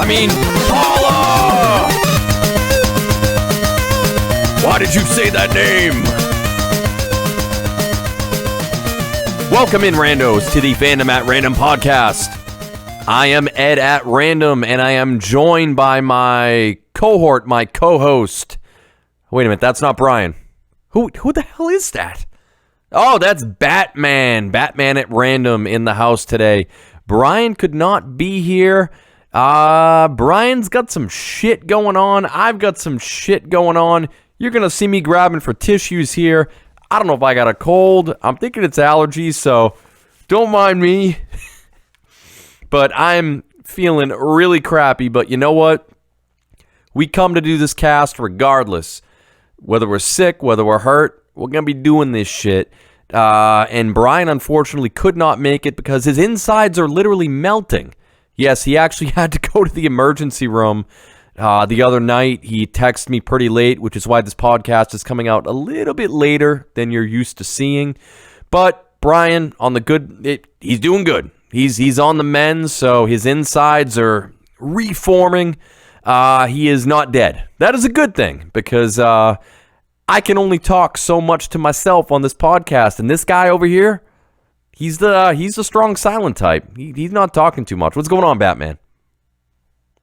Paula! Why did you say that name? Welcome in, randos, to the Fandom at Random podcast. I am Ed at Random, and I am joined by my cohort, my co-host. Wait a minute, that's not Brian. Who the hell is that? Oh, that's Batman. Batman at Random in the house today. Brian could not be here. Brian's got some shit going on. I've got some shit going on. You're going to see me grabbing for tissues here. I don't know if I got a cold. I'm thinking it's allergies, so don't mind me. But I'm feeling really crappy. But you know what? We come to do this cast regardless. Whether we're sick, whether we're hurt, we're going to be doing this shit. And Brian, unfortunately, could not make it because his insides are literally melting. Yes, he actually had to go to the emergency room the other night. He texted me pretty late, which is why this podcast is coming out a little bit later than you're used to seeing. But Brian, on the good, he's doing good. He's on the mend, so his insides are reforming. He is not dead. That is a good thing because I can only talk so much to myself on this podcast, and this guy over here, he's the strong silent type. He's not talking too much. What's going on, Batman?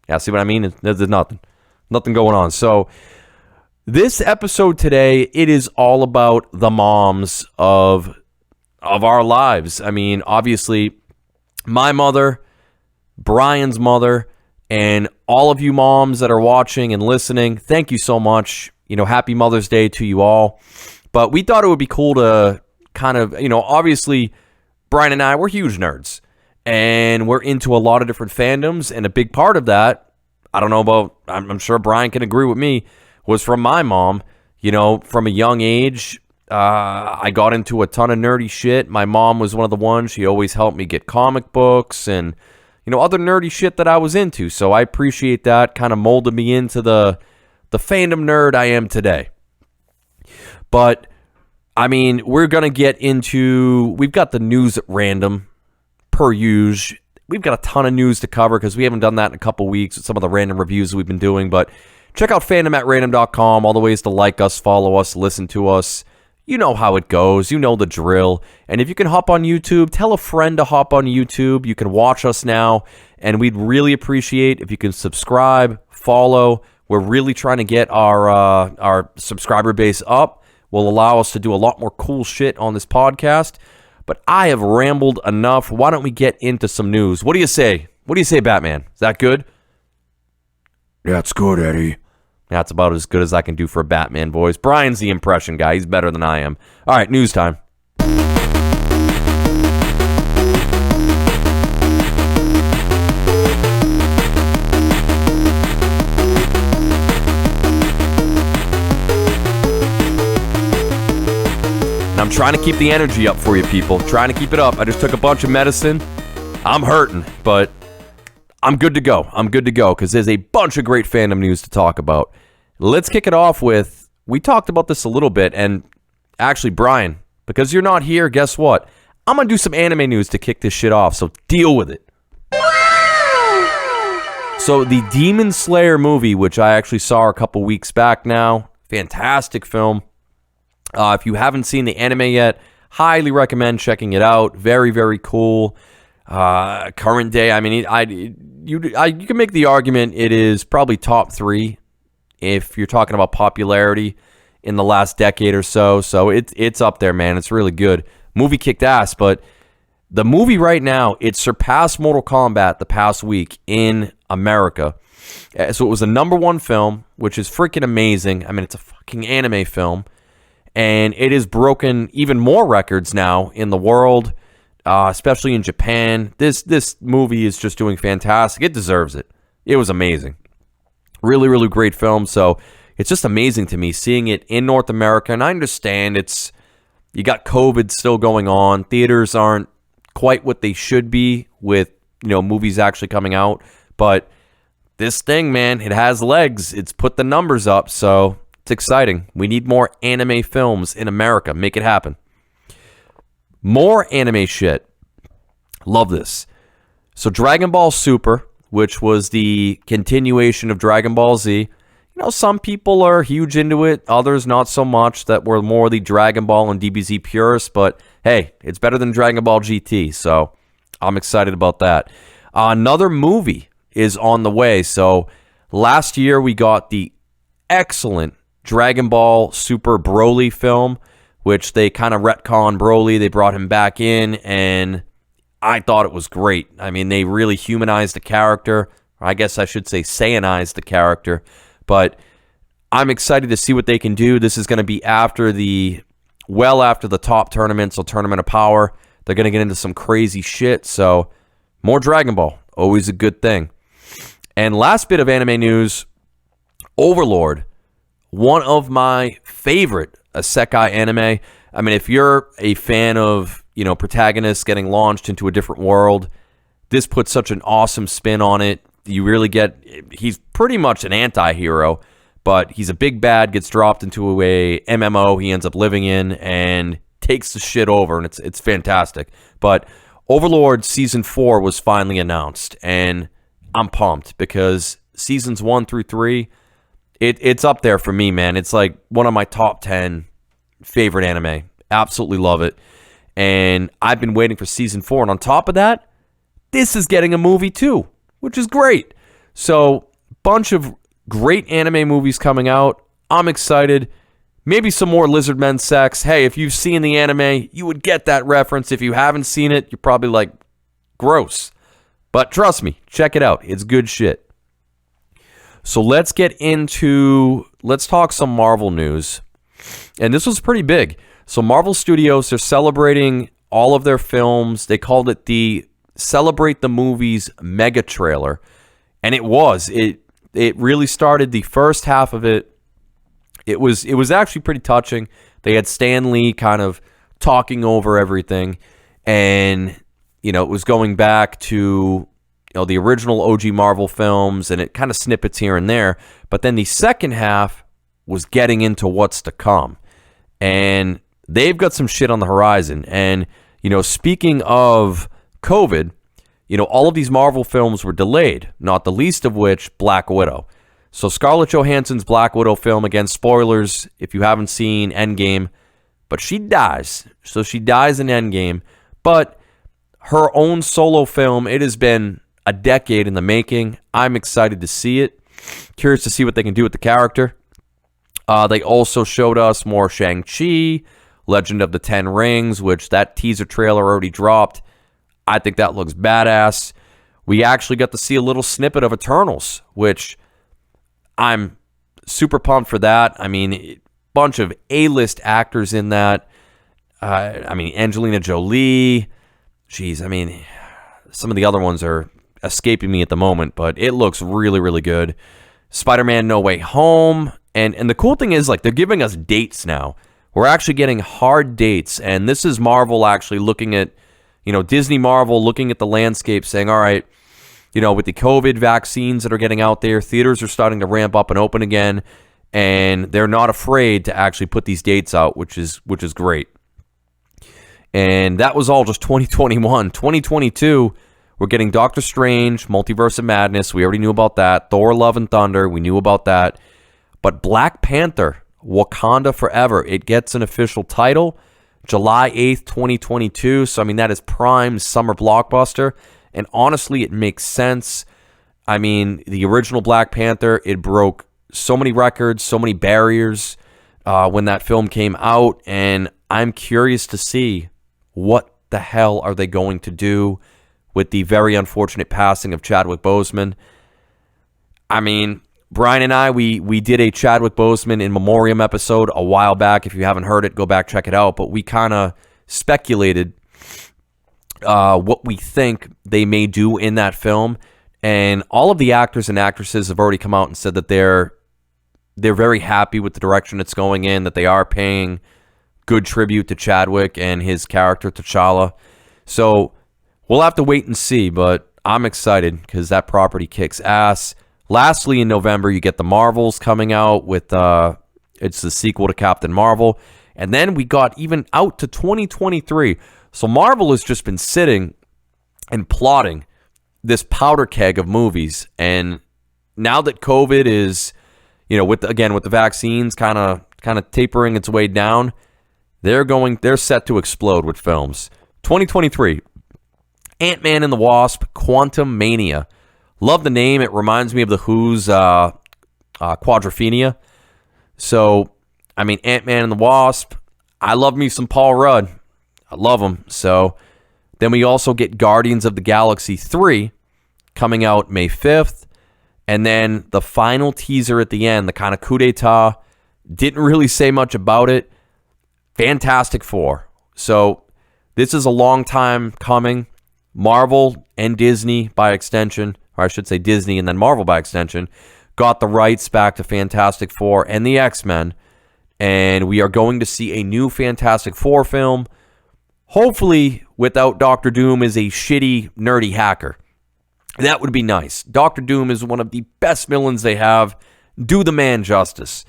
Yeah, see what I mean? There's nothing going on. So this episode today, it is all about the moms of our lives. I mean, obviously, my mother, Brian's mother, and all of you moms that are watching and listening, thank you so much. You know, happy Mother's Day to you all. But we thought it would be cool to kind of, obviously, Brian and I, we're huge nerds. And we're into a lot of different fandoms. And a big part of that, I don't know about, I'm sure Brian can agree with me, was from my mom. From a young age, I got into a ton of nerdy shit. My mom was one of the ones. She always helped me get comic books and, other nerdy shit that I was into. So I appreciate that. Kind of molded me into the fandom nerd I am today. But, I mean, we're going to get into, we've got the news at random, per usual. We've got a ton of news to cover because we haven't done that in a couple weeks with some of the random reviews we've been doing. But check out fandomatrandom.com, all the ways to like us, follow us, listen to us. You know how it goes. You know the drill. And if you can hop on YouTube, tell a friend to hop on YouTube. You can watch us now. And we'd really appreciate if you can subscribe, follow. We're really trying to get our subscriber base up. Will allow us to do a lot more cool shit on this podcast. But I have rambled enough. Why don't we get into some news? What do you say? What do you say, Batman? Is that good? That's good, Eddie. That's about as good as I can do for a Batman voice. Brian's the impression guy. He's better than I am. All right, news time. I'm trying to keep the energy up for you people. Trying to keep it up. I just took a bunch of medicine. I'm hurting, but I'm good to go. Because there's a bunch of great fandom news to talk about. Let's kick it off with, we talked about this a little bit, and actually, Brian, because you're not here, guess what? I'm going to do some anime news to kick this shit off, so deal with it. So the Demon Slayer movie, which I actually saw a couple weeks back now, fantastic film. If you haven't seen the anime yet, highly recommend checking it out. Very, very cool. Current day, I mean, you can make the argument it is probably top 3 if you're talking about popularity in the last decade or so. So it's up there, man. It's really good. Movie kicked ass, but the movie right now, it surpassed Mortal Kombat the past week in America. So it was the #1 film, which is freaking amazing. I mean, it's a fucking anime film. And it has broken even more records now in the world, especially in Japan. This movie is just doing fantastic. It deserves it. It was amazing. Really, really great film. So it's just amazing to me seeing it in North America. And I understand you got COVID still going on. Theaters aren't quite what they should be with, movies actually coming out. But this thing, man, it has legs. It's put the numbers up. So it's exciting. We need more anime films in America. Make it happen. More anime shit. Love this. So Dragon Ball Super, which was the continuation of Dragon Ball Z. Some people are huge into it, others not so much, that were more the Dragon Ball and DBZ purists, but hey, it's better than Dragon Ball GT, so I'm excited about that. Another movie is on the way. So last year we got the excellent Dragon Ball Super Broly film, which they kind of retconned Broly. They brought him back in, and I thought it was great. I mean, they really humanized the character. I guess I should say Saiyanized the character. But I'm excited to see what they can do. This is going to be after the top tournament, so Tournament of Power. They're going to get into some crazy shit. So more Dragon Ball, always a good thing. And last bit of anime news, Overlord, one of my favorite isekai anime. I mean, if you're a fan of, protagonists getting launched into a different world, this puts such an awesome spin on it. You really he's pretty much an anti-hero, but he's a big bad, gets dropped into a MMO he ends up living in and takes the shit over, and it's fantastic. But Overlord Season 4 was finally announced, and I'm pumped because Seasons 1 through 3, it's up there for me, man. It's like one of my top 10 favorite anime. Absolutely love it. And I've been waiting for Season 4, and on top of that, this is getting a movie too, which is great. So, bunch of great anime movies coming out. I'm excited. Maybe some more lizard men sex. Hey, if you've seen the anime, you would get that reference. If you haven't seen it, you're probably like, gross. But trust me, check it out. It's good shit. So let's talk some Marvel news. And this was pretty big. So Marvel Studios, they're celebrating all of their films. They called it the Celebrate the Movies mega trailer. And it really started the first half of it. It was actually pretty touching. They had Stan Lee kind of talking over everything. And, it was going back to, the original OG Marvel films, and it kind of snippets here and there. But then the second half was getting into what's to come. And they've got some shit on the horizon. And, speaking of COVID, all of these Marvel films were delayed, not the least of which Black Widow. So Scarlett Johansson's Black Widow film, again, spoilers if you haven't seen Endgame, but she dies. So she dies in Endgame. But her own solo film, it has been a decade in the making. I'm excited to see it. Curious to see what they can do with the character. They also showed us more Shang-Chi, Legend of the Ten Rings, which that teaser trailer already dropped. I think that looks badass. We actually got to see a little snippet of Eternals, which I'm super pumped for that. I mean, a bunch of A-list actors in that. Angelina Jolie. Jeez, some of the other ones are escaping me at the moment, but it looks really, really good. Spider-Man No Way Home. And the cool thing is, they're giving us dates now. We're actually getting hard dates, and this is Marvel actually looking at, Disney Marvel looking at the landscape saying, all right, with the COVID vaccines that are getting out there, theaters are starting to ramp up and open again, and they're not afraid to actually put these dates out, which is great. And that was all just 2021. 2022, we're getting Doctor Strange, Multiverse of Madness. We already knew about that. Thor, Love and Thunder, we knew about that. But Black Panther, Wakanda Forever, it gets an official title, July 8th, 2022. So, that is prime summer blockbuster. And honestly, it makes sense. The original Black Panther, it broke so many records, so many barriers when that film came out. And I'm curious to see what the hell are they going to do with the very unfortunate passing of Chadwick Boseman. Brian and I, we did a Chadwick Boseman in memoriam episode a while back. If you haven't heard it, go back, check it out. But we kind of speculated what we think they may do in that film. And all of the actors and actresses have already come out and said that they're very happy with the direction it's going in, that they are paying good tribute to Chadwick and his character, T'Challa. So we'll have to wait and see, but I'm excited because that property kicks ass. Lastly, in November, you get the Marvels coming out with, it's the sequel to Captain Marvel. And then we got even out to 2023. So Marvel has just been sitting and plotting this powder keg of movies. And now that COVID is, with the vaccines kind of tapering its way down, they're set to explode with films. 2023, Ant-Man and the Wasp: Quantumania. Love the name. It reminds me of the Who's Quadrophenia. So, Ant-Man and the Wasp. I love me some Paul Rudd. I love him. So, then we also get Guardians of the Galaxy 3 coming out May 5th. And then the final teaser at the end, the kind of coup d'etat, didn't really say much about it. Fantastic Four. So, this is a long time coming. Marvel and Disney by extension, or I should say Disney and then Marvel by extension, got the rights back to Fantastic Four and the X-Men. And we are going to see a new Fantastic Four film, hopefully without Doctor Doom as a shitty, nerdy hacker. That would be nice. Doctor Doom is one of the best villains they have. Do the man justice.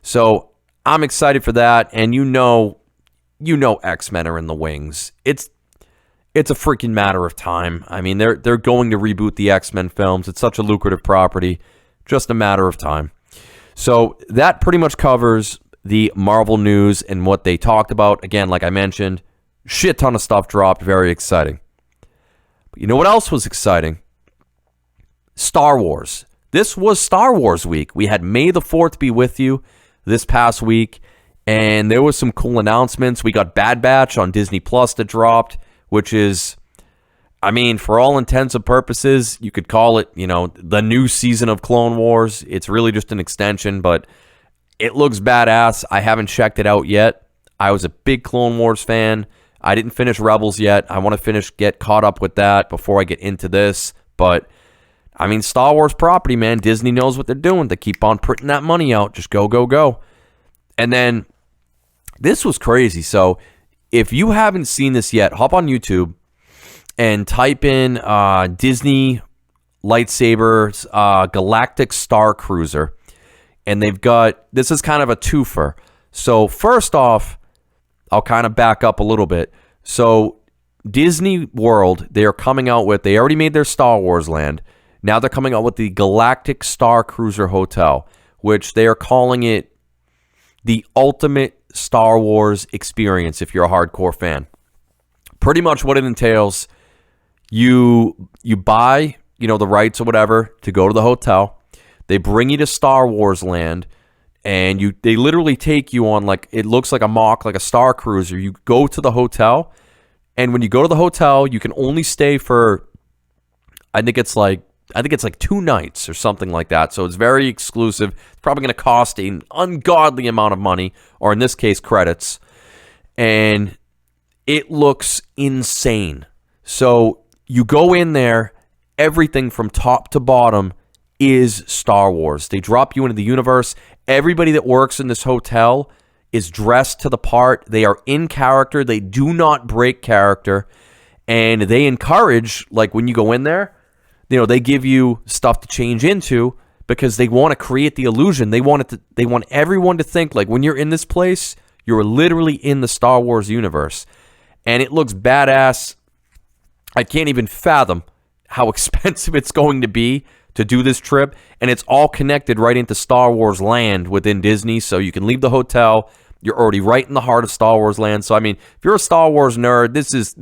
So I'm excited for that. And you know X-Men are in the wings. It's a freaking matter of time. They're going to reboot the X-Men films. It's such a lucrative property. Just a matter of time. So that pretty much covers the Marvel news and what they talked about. Again, like I mentioned, shit ton of stuff dropped. Very exciting. But you know what else was exciting? Star Wars. This was Star Wars week. We had May the 4th be with you this past week. And there was some cool announcements. We got Bad Batch on Disney Plus that dropped, which is, for all intents and purposes, you could call it, the new season of Clone Wars. It's really just an extension, but it looks badass. I haven't checked it out yet. I was a big Clone Wars fan. I didn't finish Rebels yet. I want to get caught up with that before I get into this. But, Star Wars property, man. Disney knows what they're doing. They keep on printing that money out. Just go, go, go. And then, this was crazy. So, if you haven't seen this yet, hop on YouTube and type in Disney lightsabers Galactic Star Cruiser. And they've got, this is kind of a twofer. So first off, I'll kind of back up a little bit. So Disney World, they already made their Star Wars land. Now they're coming out with the Galactic Star Cruiser Hotel, which they are calling it the ultimate Star Wars experience if you're a hardcore fan. Pretty much what it entails, you buy, the rights or whatever to go to the hotel. They bring you to Star Wars land, and they literally take you on, it looks like a mock, like a Star Cruiser. You go to the hotel, and when you go to the hotel, you can only stay for, I think it's like 2 nights or something like that. So it's very exclusive. It's probably going to cost an ungodly amount of money, or in this case, credits. And it looks insane. So you go in there, everything from top to bottom is Star Wars. They drop you into the universe. Everybody that works in this hotel is dressed to the part. They are in character. They do not break character. And they encourage, when you go in there, they give you stuff to change into because they want to create the illusion. They want everyone to think when you're in this place, you're literally in the Star Wars universe. And it looks badass. I can't even fathom how expensive it's going to be to do this trip. And it's all connected right into Star Wars land within Disney. So you can leave the hotel. You're already right in the heart of Star Wars land. So, if you're a Star Wars nerd, this is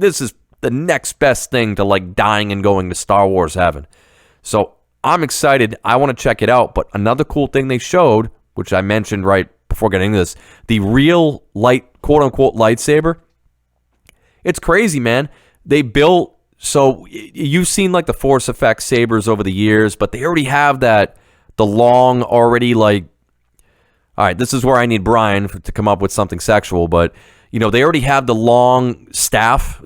the next best thing to dying and going to Star Wars heaven. So I'm excited. I want to check it out. But another cool thing they showed, which I mentioned right before getting into this, the real quote unquote lightsaber. It's crazy, man. They built, so you've seen the Force Effects sabers over the years, but they already have the long already all right, this is where I need Brian to come up with something sexual, but they already have the long staff,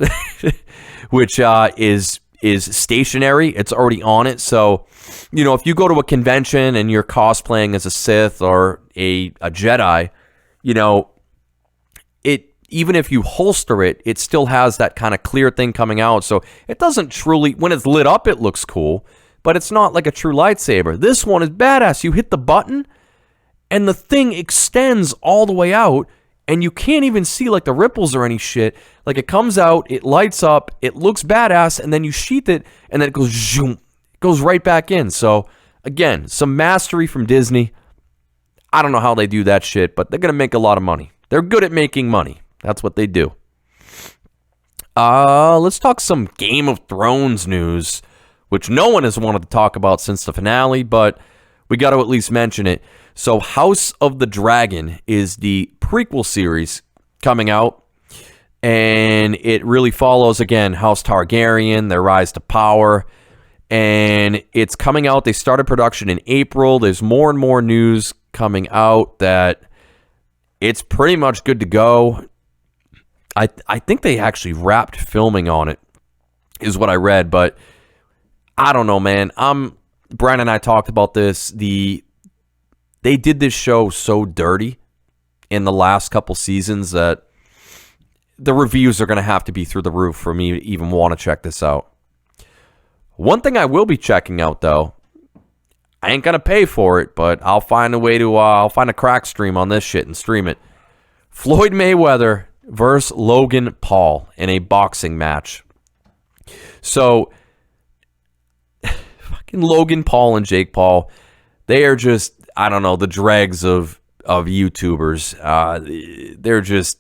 which is stationary. It's already on it. So, if you go to a convention and you're cosplaying as a Sith or a Jedi, even if you holster it, it still has that kind of clear thing coming out. So it doesn't truly, when it's lit up, it looks cool, but it's not like a true lightsaber. This one is badass. You hit the button and the thing extends all the way out and you can't even see like the ripples or any shit. Like it comes out, it lights up, it looks badass, and then you sheath it, and then it goes zoom, it goes right back in. So again, some mastery from Disney. I don't know how they do that shit, but they're gonna make a lot of money. They're good at making money. That's what they do. Let's talk some Game of Thrones news, which no one has wanted to talk about since the finale, but we got to at least mention it. So House of the Dragon is the prequel series coming out, and it really follows, again, House Targaryen, their rise to power, and it's coming out. They started production in April. There's more and more news coming out that it's pretty much good to go. I think they actually wrapped filming on it, is what I read, but I don't know, man. Brian and I talked about this. They did this show so dirty in the last couple seasons that the reviews are going to have to be through the roof for me to even want to check this out. One thing I will be checking out, though, I ain't going to pay for it, but I'll find a way to, I'll find a crack stream on this shit and stream it. Floyd Mayweather versus Logan Paul in a boxing match. So, fucking Logan Paul and Jake Paul, they are just, I don't know, the dregs of YouTubers. They're just,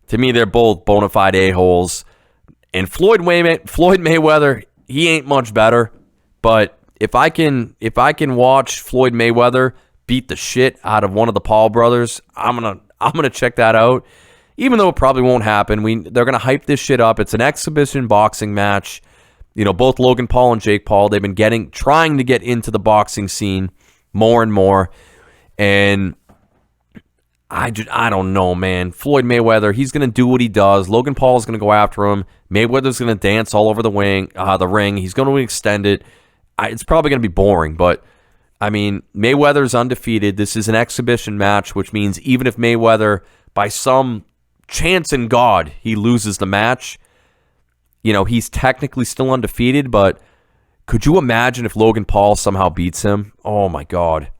to me, they're both bona fide a-holes. And Floyd Mayweather, he ain't much better. But if I can watch Floyd Mayweather beat the shit out of one of the Paul brothers, I'm gonna check that out. Even though it probably won't happen, they're gonna hype this shit up. It's an exhibition boxing match. You know, both Logan Paul and Jake Paul, they've been trying to get into the boxing scene more and more. And I don't know, man. Floyd Mayweather, he's going to do what he does. Logan Paul is going to go after him. Mayweather's going to dance all over the ring. He's going to extend it. It's probably going to be boring, but I mean, Mayweather's undefeated. This is an exhibition match, which means even if Mayweather, by some chance in God, he loses the match, you know, he's technically still undefeated, but could you imagine if Logan Paul somehow beats him? Oh my God.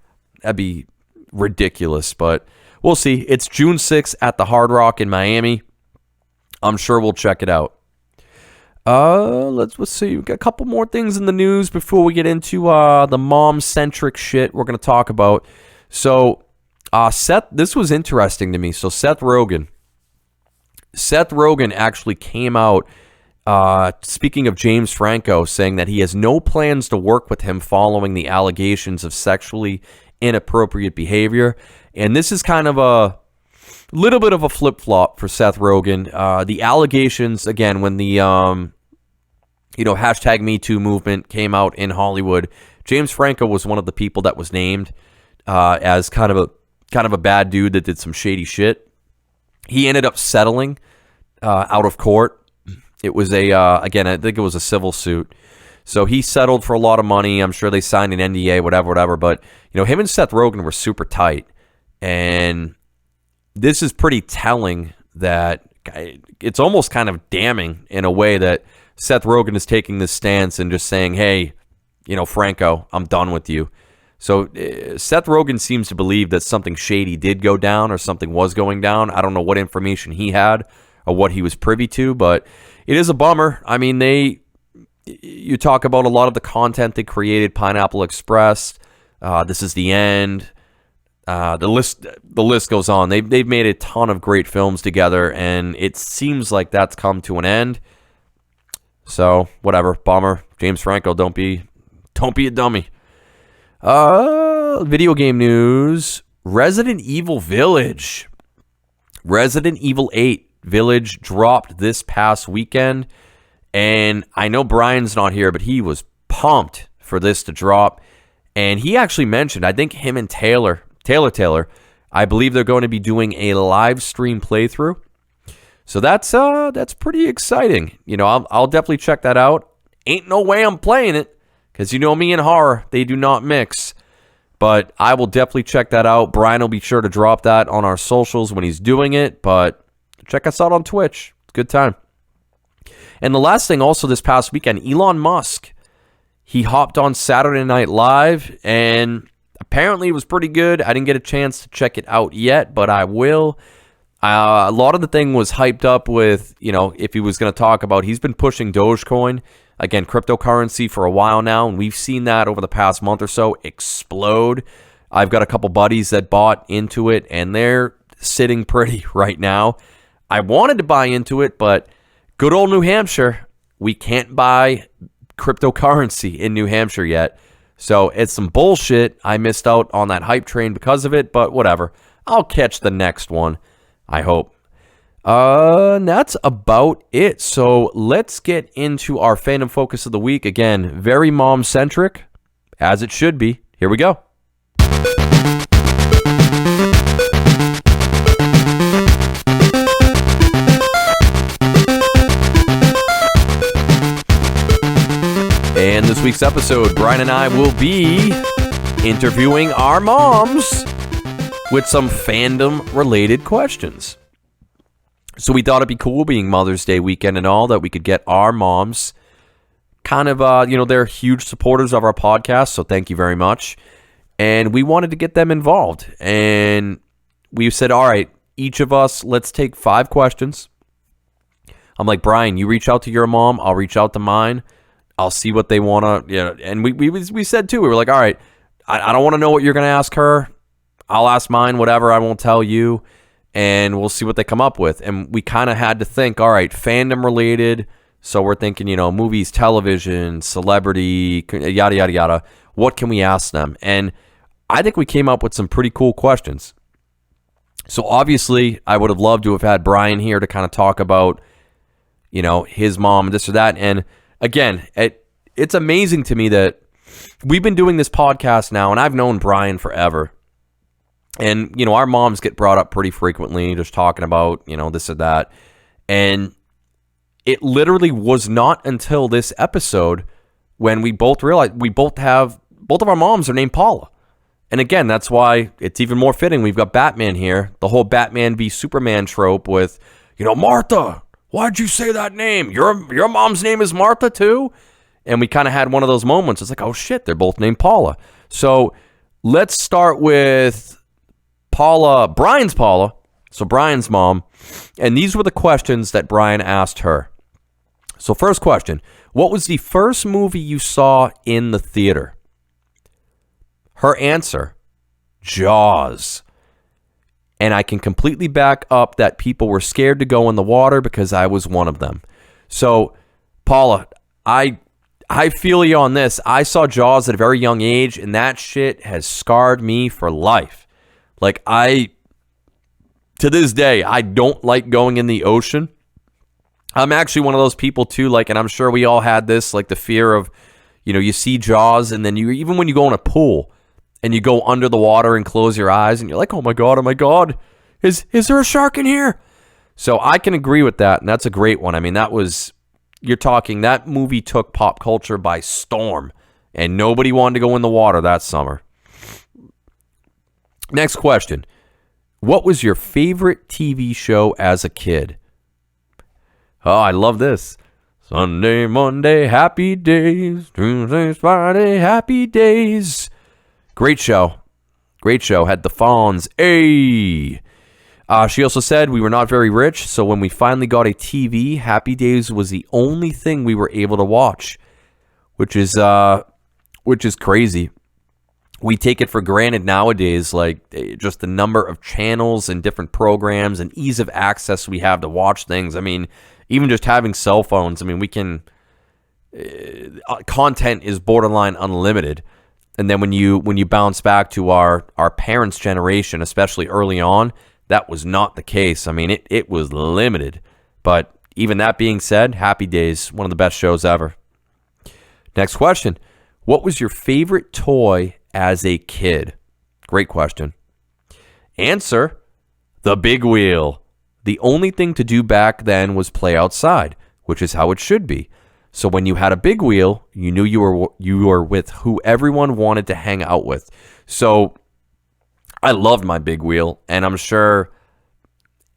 That'd be ridiculous, but we'll see. It's June 6th at the Hard Rock in Miami. I'm sure we'll check it out. Let's see. We've got a couple more things in the news before we get into the mom-centric shit we're going to talk about. So, this was interesting to me. So, Seth Rogen actually came out, speaking of James Franco, saying that he has no plans to work with him following the allegations of sexually inappropriate behavior. And this is kind of a little bit of a flip-flop for Seth Rogen. The allegations, again, when the hashtag Me Too movement came out in Hollywood, James Franco was one of the people that was named as kind of a bad dude that did some shady shit. He ended up settling out of court. It was again, I think it was a civil suit. So he settled for a lot of money. I'm sure they signed an NDA, whatever. But, him and Seth Rogen were super tight. And this is pretty telling that it's almost kind of damning in a way that Seth Rogen is taking this stance and just saying, hey, Franco, I'm done with you. So Seth Rogen seems to believe that something shady did go down or something was going down. I don't know what information he had or what he was privy to, but it is a bummer. I mean, you talk about a lot of the content they created, Pineapple Express, This Is the End. The list goes on. They've made a ton of great films together, and it seems like that's come to an end. So whatever, bummer. James Franco, don't be a dummy. Video game news: Resident Evil Village, Resident Evil 8 Village dropped this past weekend, and I know Brian's not here, but he was pumped for this to drop, and he actually mentioned, I think him and Taylor, I believe they're going to be doing a live stream playthrough. So that's pretty exciting. I'll definitely check that out. Ain't no way I'm playing it, because me and horror, they do not mix. But I will definitely check that out. Brian will be sure to drop that on our socials when he's doing it. But check us out on Twitch. It's a good time. And the last thing also this past weekend, Elon Musk, he hopped on Saturday Night Live, and apparently it was pretty good. I didn't get a chance to check it out yet, but I will. A lot of the thing was hyped up with, if he was going to talk about, he's been pushing Dogecoin, again, cryptocurrency for a while now, and we've seen that over the past month or so explode. I've got a couple buddies that bought into it, and they're sitting pretty right now. I wanted to buy into it, but good old New Hampshire, we can't buy cryptocurrency in New Hampshire yet. So it's some bullshit. I missed out on that hype train because of it, but whatever. I'll catch the next one, I hope. And that's about it. So let's get into our fandom focus of the week. Again, very mom-centric, as it should be. Here we go. And this week's episode, Brian and I will be interviewing our moms with some fandom-related questions. So we thought it'd be cool, being Mother's Day weekend and all, that we could get our moms kind of, they're huge supporters of our podcast, so thank you very much. And we wanted to get them involved. And we said, all right, each of us, let's take 5 questions. I'm like, Brian, you reach out to your mom, I'll reach out to mine. I'll see what they want to, and we said too, we were like, all right, I don't want to know what you're going to ask her. I'll ask mine, whatever, I won't tell you, and we'll see what they come up with. And we kind of had to think, all right, fandom related, so we're thinking, movies, television, celebrity, yada, yada, yada. What can we ask them? And I think we came up with some pretty cool questions. So obviously, I would have loved to have had Brian here to kind of talk about, his mom, this or that. And again, it's amazing to me that we've been doing this podcast now, and I've known Brian forever. And, our moms get brought up pretty frequently, just talking about, this or that. And it literally was not until this episode when we both realized both of our moms are named Paula. And again, that's why it's even more fitting. We've got Batman here, the whole Batman v Superman trope with, Martha. Why'd you say that name? Your mom's name is Martha too? And we kind of had one of those moments. It's like, oh shit, they're both named Paula. So let's start with Brian's Paula. So Brian's mom. And these were the questions that Brian asked her. So first question, what was the first movie you saw in the theater? Her answer, Jaws. And I can completely back up that people were scared to go in the water because I was one of them. So, Paula, I feel you on this. I saw Jaws at a very young age, and that shit has scarred me for life. Like, to this day, I don't like going in the ocean. I'm actually one of those people, too, and I'm sure we all had this, the fear of, you see Jaws, and then even when you go in a pool, and you go under the water and close your eyes, and you're like, oh my God, is there a shark in here? So I can agree with that, and that's a great one. I mean, that movie took pop culture by storm, and nobody wanted to go in the water that summer. Next question. What was your favorite TV show as a kid? Oh, I love this. Sunday, Monday, happy days. Tuesday, Friday, happy days. Great show. Had the Fonz. Hey. She also said we were not very rich, so when we finally got a TV, Happy Days was the only thing we were able to watch, which is crazy. We take it for granted nowadays, just the number of channels and different programs and ease of access we have to watch things. I mean, even just having cell phones, we can... content is borderline unlimited. And then when you bounce back to our parents' generation, especially early on, that was not the case. It was limited. But even that being said, Happy Days, one of the best shows ever. Next question. What was your favorite toy as a kid? Great question. Answer, the big wheel. The only thing to do back then was play outside, which is how it should be. So when you had a big wheel, you knew you were with who everyone wanted to hang out with. So I loved my big wheel, and I'm sure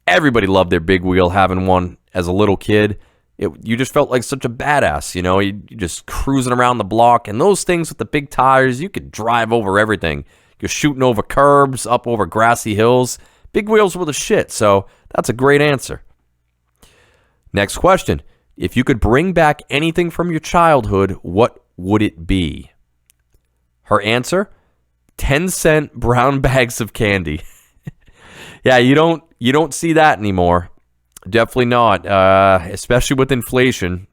everybody loved their big wheel, having one as a little kid. You just felt like such a badass, you just cruising around the block. And those things with the big tires, you could drive over everything. You're shooting over curbs, up over grassy hills. Big wheels were the shit, so that's a great answer. Next question. If you could bring back anything from your childhood, what would it be? Her answer, 10-cent brown bags of candy. Yeah, you don't see that anymore. Definitely not, especially with inflation.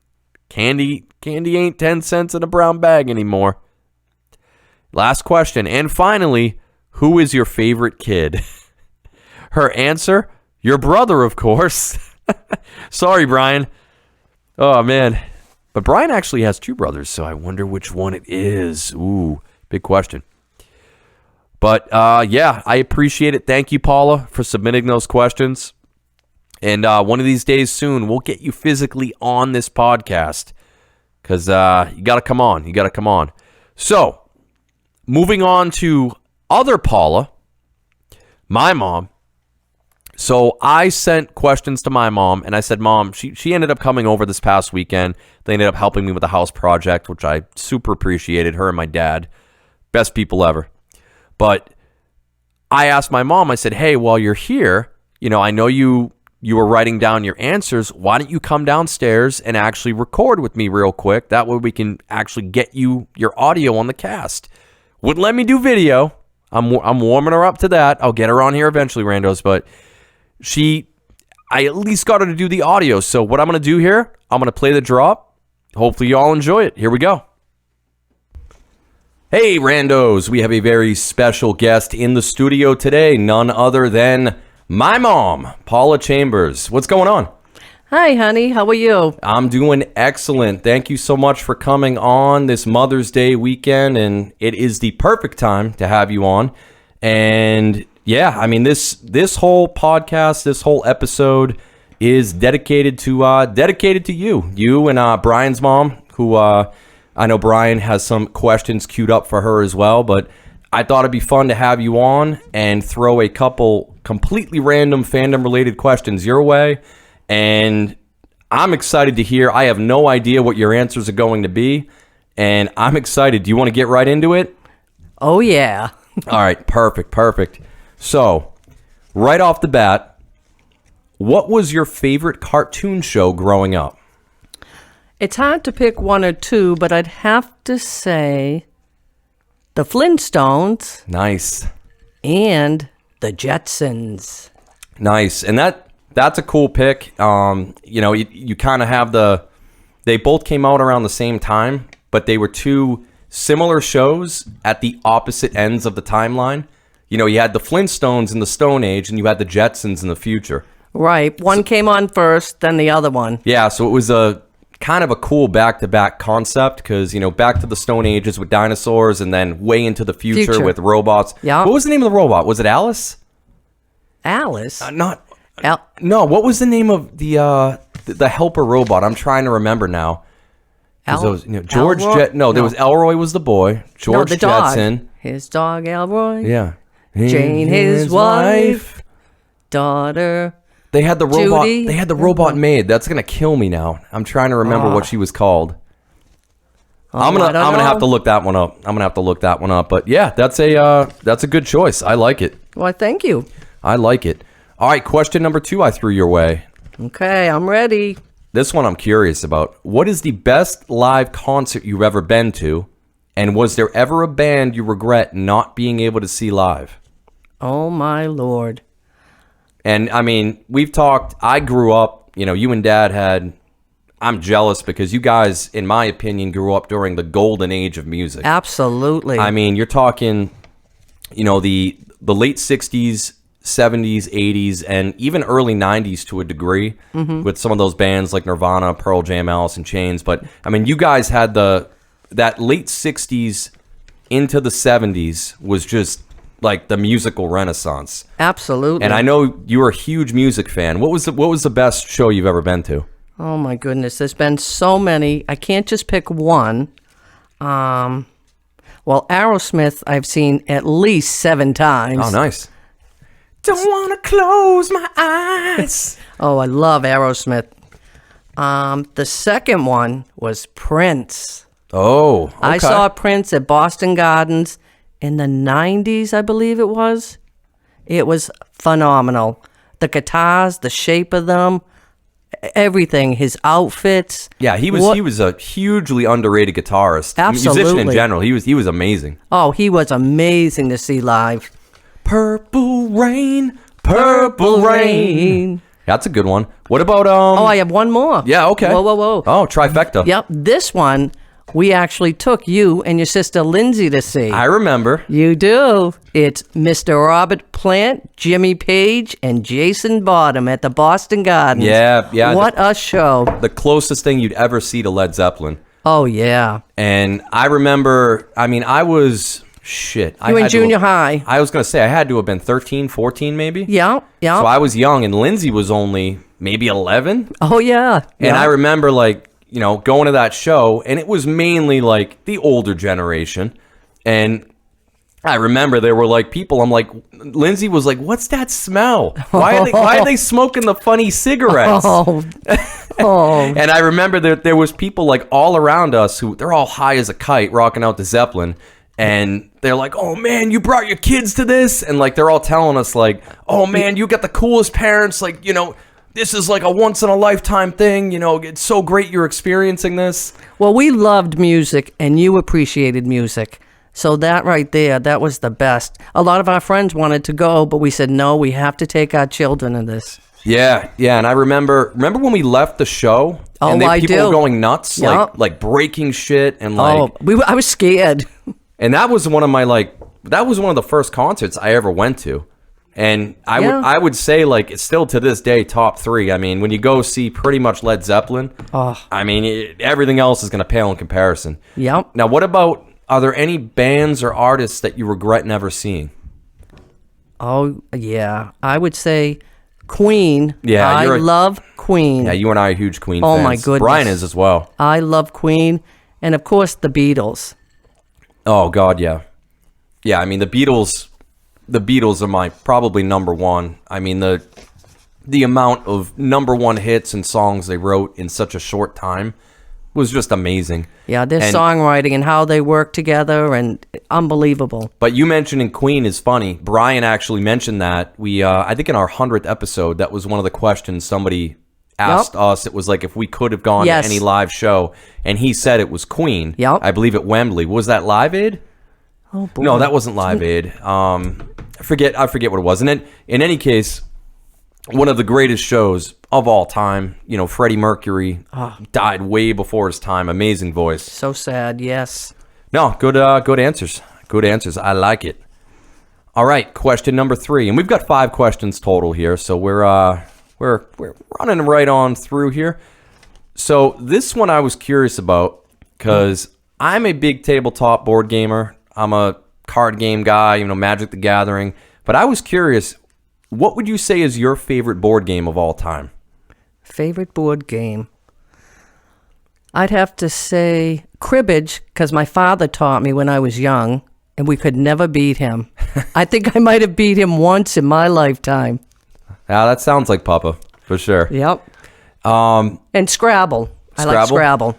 Candy ain't 10 cents in a brown bag anymore. Last question, and finally, who is your favorite kid? Her answer, your brother, of course. Sorry, Brian. Oh, man. But Brian actually has 2 brothers, so I wonder which one it is. Ooh, big question. But, yeah, I appreciate it. Thank you, Paula, for submitting those questions. And one of these days soon, we'll get you physically on this podcast. Because you got to come on. You got to come on. So, moving on to other Paula, my mom. So I sent questions to my mom, and I said, Mom, she ended up coming over this past weekend. They ended up helping me with the house project, which I super appreciated, her and my dad. Best people ever. But I asked my mom, I said, hey, while you're here, I know you were writing down your answers. Why don't you come downstairs and actually record with me real quick? That way we can actually get you your audio on the cast. Wouldn't let me do video. I'm warming her up to that. I'll get her on here eventually, randos, but I at least got her to do the audio. So what I'm going to do here, I'm going to play the drop. Hopefully you all enjoy it. Here we go. Hey, randos. We have a very special guest in the studio today. None other than my mom, Paula Chambers. What's going on? Hi, honey. How are you? I'm doing excellent. Thank you so much for coming on this Mother's Day weekend. And it is the perfect time to have you on. And yeah, I mean, this whole podcast, this whole episode is dedicated to you and Brian's mom, who I know Brian has some questions queued up for her as well. But I thought it'd be fun to have you on and throw a couple completely random fandom-related questions your way. And I'm excited to hear. I have no idea what your answers are going to be, and I'm excited. Do you want to get right into it? Oh, yeah. All right, perfect. So, right off the bat, what was your favorite cartoon show growing up? It's hard to pick one or two, but I'd have to say the Flintstones. Nice. And the Jetsons. Nice. And that's a cool pick. You kind of have they both came out around the same time, but they were two similar shows at the opposite ends of the timeline. You had the Flintstones in the Stone Age, and you had the Jetsons in the future. Right. One came on first, then the other one. Yeah, so it was a kind of a cool back-to-back concept because, back to the Stone Ages with dinosaurs and then way into the future. With robots. Yeah. What was the name of the robot? Was it Alice? Alice? No, what was the name of the helper robot? I'm trying to remember now. George Jet. No, there was Elroy was the boy. George the dog. Jetson. His dog Elroy. Yeah. Jane, his wife. Daughter. They had the robot. Judy. They had the robot maid. That's gonna kill me now. I'm trying to remember what she was called. I'm gonna have to look that one up. But yeah, that's a good choice. I like it. Well, thank you. I like it. All right, question number 2 I threw your way. Okay, I'm ready. This one I'm curious about. What is the best live concert you've ever been to? And was there ever a band you regret not being able to see live? Oh, my Lord. And, I mean, we've talked. I grew up, you and Dad had... I'm jealous because you guys, in my opinion, grew up during the golden age of music. Absolutely. I mean, you're talking, the late 60s, 70s, 80s, and even early 90s to a degree with some of those bands like Nirvana, Pearl Jam, Alice in Chains. But, I mean, you guys had that late 60s into the 70s was just like the musical renaissance. Absolutely. And I know you were a huge music fan. What was the best show you've ever been to? Oh, my goodness. There's been so many. I can't just pick one. Well, Aerosmith I've seen at least 7 times. Oh, nice. Don't want to close my eyes. Oh, I love Aerosmith. The second one was Prince. Oh, okay. I saw Prince at Boston Gardens in the 90s, I believe it was. It was phenomenal. The guitars, the shape of them, everything, his outfits. Yeah, he was a hugely underrated guitarist. Absolutely. Musician in general. He was amazing. Oh, he was amazing to see live. Purple Rain, Purple Rain. That's a good one. What about Oh, I have one more. Yeah, okay. Whoa. Oh, trifecta. Yep, this one we actually took you and your sister Lindsay to see. I remember. You do. It's Mr. Robert Plant, Jimmy Page, and Jason Bottom at the Boston Gardens. Yeah. What a show. The closest thing you'd ever see to Led Zeppelin. Oh, yeah. And I remember, I was, You in junior high. I was going to say, I had to have been 13, 14 maybe. Yeah. So I was young, and Lindsay was only maybe 11. Oh, yeah. And I remember, going to that show, and it was mainly, the older generation. And I remember there were, people, I'm like, Lindsay was like, what's that smell? Why are they smoking the funny cigarettes? Oh. And I remember that there was people, all around us who, they're all high as a kite, rocking out the Zeppelin. And they're like, oh, man, you brought your kids to this? And, they're all telling us, oh, man, you got the coolest parents. This is a once-in-a-lifetime thing. It's so great you're experiencing this. Well, we loved music, and you appreciated music. So that right there, that was the best. A lot of our friends wanted to go, but we said, no, we have to take our children to this. Yeah. And I remember when we left the show? Oh, and I people do. were going nuts, Yep. like breaking shit. And I was scared. And that was one of my, that was one of the first concerts I ever went to. And I would say, it's still to this day, top 3. When you go see pretty much Led Zeppelin, everything else is going to pale in comparison. Yep. Now, are there any bands or artists that you regret never seeing? Oh, yeah. I would say Queen. Yeah. I love Queen. Yeah, you and I are huge Queen fans. Oh, my goodness. Brian is as well. I love Queen. And, of course, the Beatles. Oh, God, yeah. Yeah, the Beatles are my probably number one. The amount of number one hits and songs they wrote in such a short time was just amazing. Yeah, their songwriting and how they work together, and unbelievable. But you mentioning Queen is funny. Brian actually mentioned that. We, I think in our 100th episode, that was one of the questions somebody asked us. It was if we could have gone to any live show, and he said it was Queen. Yep. I believe at Wembley. Was that Live Aid? Oh, boy. No, that wasn't Live Aid. I forget what it was. And in any case, one of the greatest shows of all time. Freddie Mercury died way before his time. Amazing voice. So sad. Yes. No, good answers. Good answers. I like it. All right, question number 3, and we've got 5 questions total here, so we're running right on through here. So this one I was curious about because I'm a big tabletop board gamer. I'm a card game guy, Magic the Gathering. But I was curious, what would you say is your favorite board game of all time? Favorite board game? I'd have to say cribbage, because my father taught me when I was young, and we could never beat him. I think I might have beat him once in my lifetime. Yeah, that sounds like Papa, for sure. Yep. And Scrabble. I like Scrabble.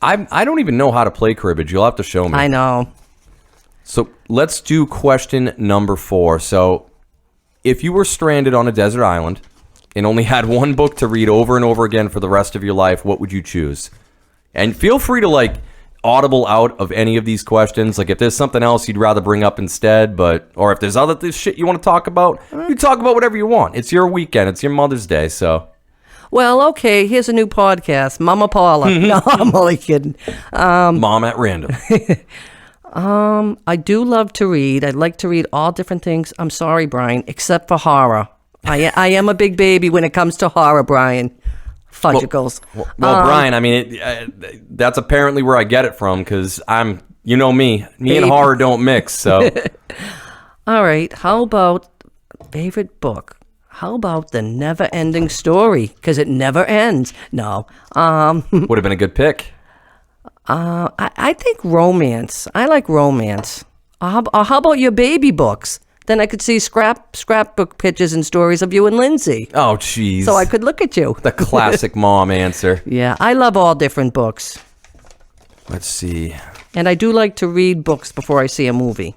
I don't even know how to play cribbage. You'll have to show me. I know. So let's do question number 4. So if you were stranded on a desert island and only had one book to read over and over again for the rest of your life, what would you choose? And feel free to audible out of any of these questions. If there's something else you'd rather bring up instead, or if there's other shit you want to talk about, you talk about whatever you want. It's your weekend. It's your Mother's Day, so. Well, okay, here's a new podcast, Mama Paula. No, I'm only kidding. Mom at Random. I do love to read. I'd like to read all different things. I'm sorry, Brian, except for horror. I am a big baby when it comes to horror, Brian. Fudgicles. Well, Brian, that's apparently where I get it from, because I'm, me and horror don't mix, so. All right, how about favorite book? How about The Never-Ending Story? Because it never ends. No. Would have been a good pick. I think romance. I like romance. How about your baby books? Then I could see scrapbook pictures and stories of you and Lindsay. Oh, jeez. So I could look at you. The classic mom answer. Yeah, I love all different books. Let's see. And I do like to read books before I see a movie.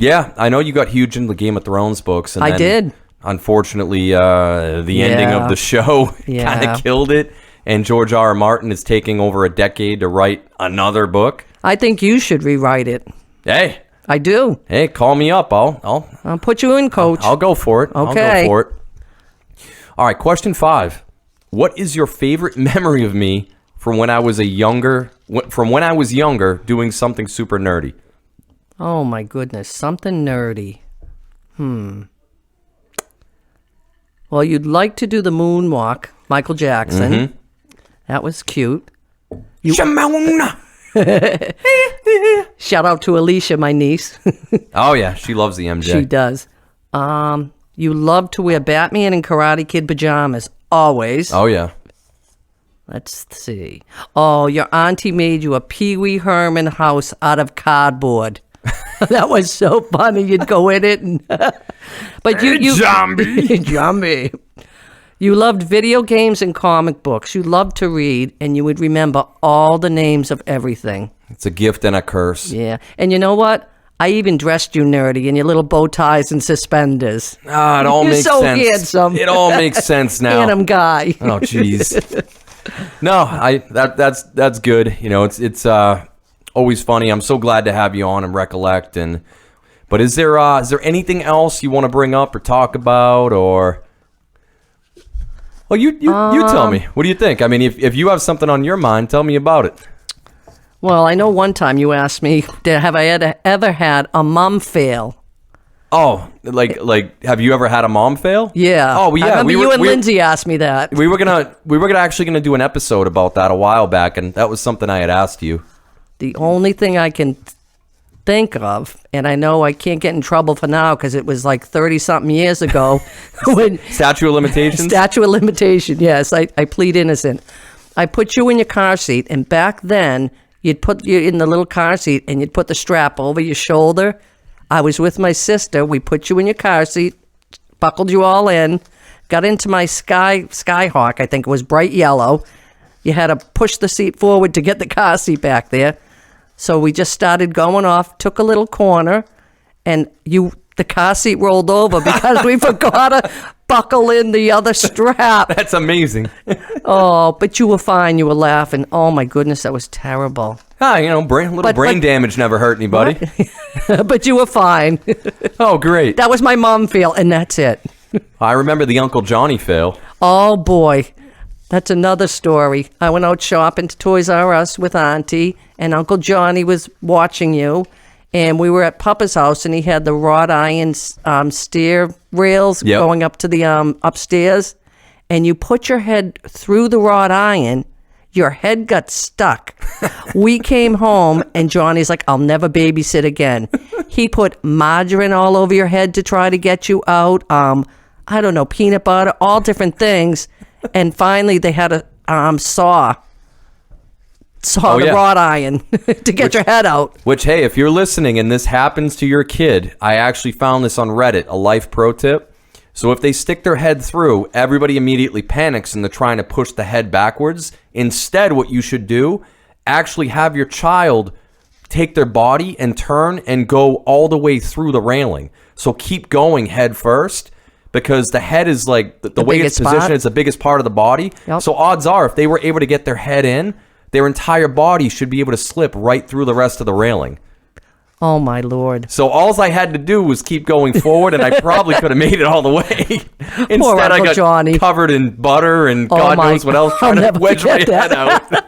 Yeah, I know you got huge into the Game of Thrones books. And I then, did. Unfortunately, the ending of the show kind of killed it. And George R. R. Martin is taking over a decade to write another book. I think you should rewrite it. Hey. I do. Hey, call me up. I'll put you in, Coach. I'll go for it. Okay. I'll go for it. All right, question 5. What is your favorite memory of me from when I was younger doing something super nerdy? Oh my goodness, something nerdy. Well, you'd like to do the moonwalk, Michael Jackson. Mm-hmm. That was cute. Shimona. Shout out to Alicia, my niece. Oh yeah, she loves the MJ. She does. You love to wear Batman and Karate Kid pajamas, always. Oh yeah. Let's see. Oh, your auntie made you a Pee Wee Herman house out of cardboard. That was so funny. You'd go in it and but you zombie. You loved video games and comic books. You loved to read, and you would remember all the names of everything. It's a gift and a curse. Yeah. And you know what? I even dressed you nerdy in your little bow ties and suspenders. Ah, it all You're makes so sense. handsome. It all makes sense now. Handsome guy. Oh, jeez. No, that's good. You know, it's always funny. I'm so glad to have you on and recollect. But is there anything else you want to bring up or talk about, or? Well, you tell me. What do you think? I mean, if you have something on your mind, tell me about it. Well, I know one time you asked me, have I ever had a mom fail? Oh, like, have you ever had a mom fail? Yeah. Oh, yeah. I remember you and Lindsay asked me that. We were actually gonna do an episode about that a while back, and that was something I had asked you. The only thing I can think of, and I know I can't get in trouble for now because it was like 30-something years ago. when Statute of limitations? Statute of limitation, yes. I plead innocent. I put you in your car seat, and back then, you'd put you in the little car seat, and you'd put the strap over your shoulder. I was with my sister. We put you in your car seat, buckled you all in, got into my Skyhawk, I think it was bright yellow. You had to push the seat forward to get the car seat back there. So we just started going off, took a little corner, and the car seat rolled over because we forgot to buckle in the other strap. That's amazing. Oh, but you were fine. You were laughing. Oh, my goodness, that was terrible. Brain damage never hurt anybody. But you were fine. Oh, great. That was my mom fail, and that's it. I remember the Uncle Johnny fail. Oh, boy. That's another story. I went out shopping to Toys R Us with Auntie, and Uncle Johnny was watching you, and we were at Papa's house, and he had the wrought iron stair rails going up to the upstairs, and you put your head through the wrought iron. Your head got stuck. We came home, and Johnny's like, I'll never babysit again. He put margarine all over your head to try to get you out. I don't know, peanut butter, all different things. And finally, they had a saw the wrought iron to get your head out. Which, hey, if you're listening and this happens to your kid, I actually found this on Reddit, a life pro tip. So if they stick their head through, everybody immediately panics and they're trying to push the head backwards. Instead, what you should do, actually have your child take their body and turn and go all the way through the railing. So keep going head first. Because the head is like, the way it's positioned, it's the biggest part of the body. Yep. So odds are, if they were able to get their head in, their entire body should be able to slip right through the rest of the railing. Oh, my Lord. So all I had to do was keep going forward, and I probably could have made it all the way. Instead, I got Johnny. covered in butter and God knows what else, trying to wedge my head out.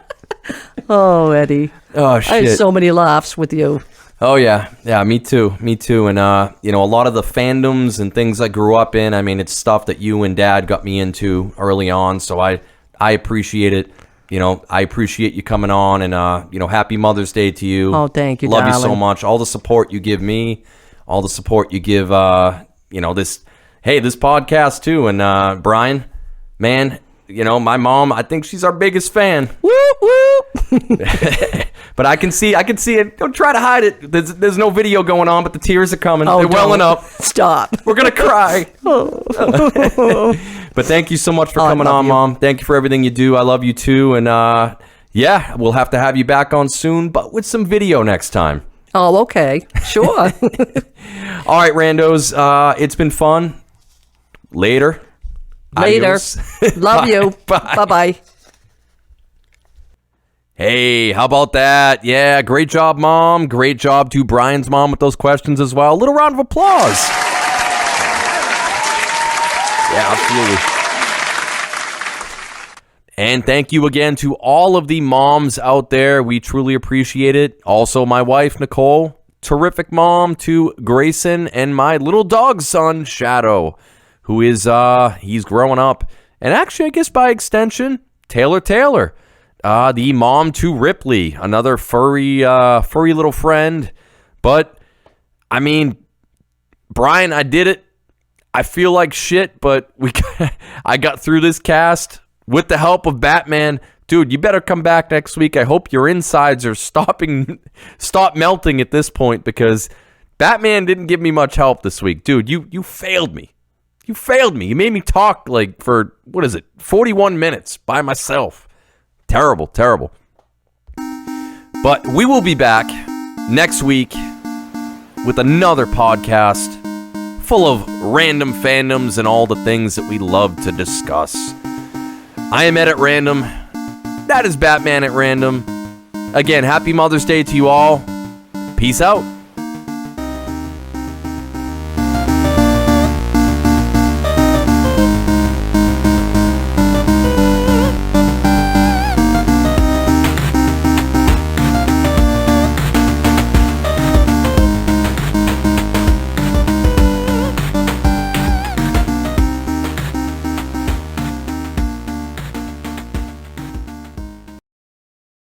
Oh, Eddie. Oh, shit. I had so many laughs with you. Oh, yeah. Yeah, me too. And, a lot of the fandoms and things I grew up in, I mean, it's stuff that you and Dad got me into early on, so I appreciate it. I appreciate you coming on, and, happy Mother's Day to you. Oh, thank you, Love darling. you so much. All the support you give me, all the support you give, this podcast, too. And, Brian, man, my mom, I think she's our biggest fan. Whoop, whoop. But I can see it. Don't try to hide it. There's no video going on, but the tears are coming. Oh, they're welling up. Stop. We're going to cry. But thank you so much for coming on, Mom. Thank you for everything you do. I love you too. And we'll have to have you back on soon, but with some video next time. Oh, okay. Sure. All right, randos. It's been fun. Later. Later. Adios. Love you. Bye. Bye-bye. Hey, how about that? Yeah, great job, Mom. Great job to Brian's mom with those questions as well. A little round of applause. Yeah, absolutely. And thank you again to all of the moms out there. We truly appreciate it. Also, my wife, Nicole, terrific mom to Grayson, and my little dog son, Shadow, who is, he's growing up. And actually, I guess by extension, Taylor, the mom to Ripley, another furry little friend. But, I mean, Brian, I did it. I feel like shit, but I got through this cast with the help of Batman. Dude, you better come back next week. I hope your insides are stop melting at this point, because Batman didn't give me much help this week. Dude, you failed me. You failed me. You made me talk like for, 41 minutes by myself. Terrible. But we will be back next week with another podcast full of random fandoms and all the things that we love to discuss. I am Ed at Random. That is Batman at Random. Again, happy Mother's Day to you all. Peace out.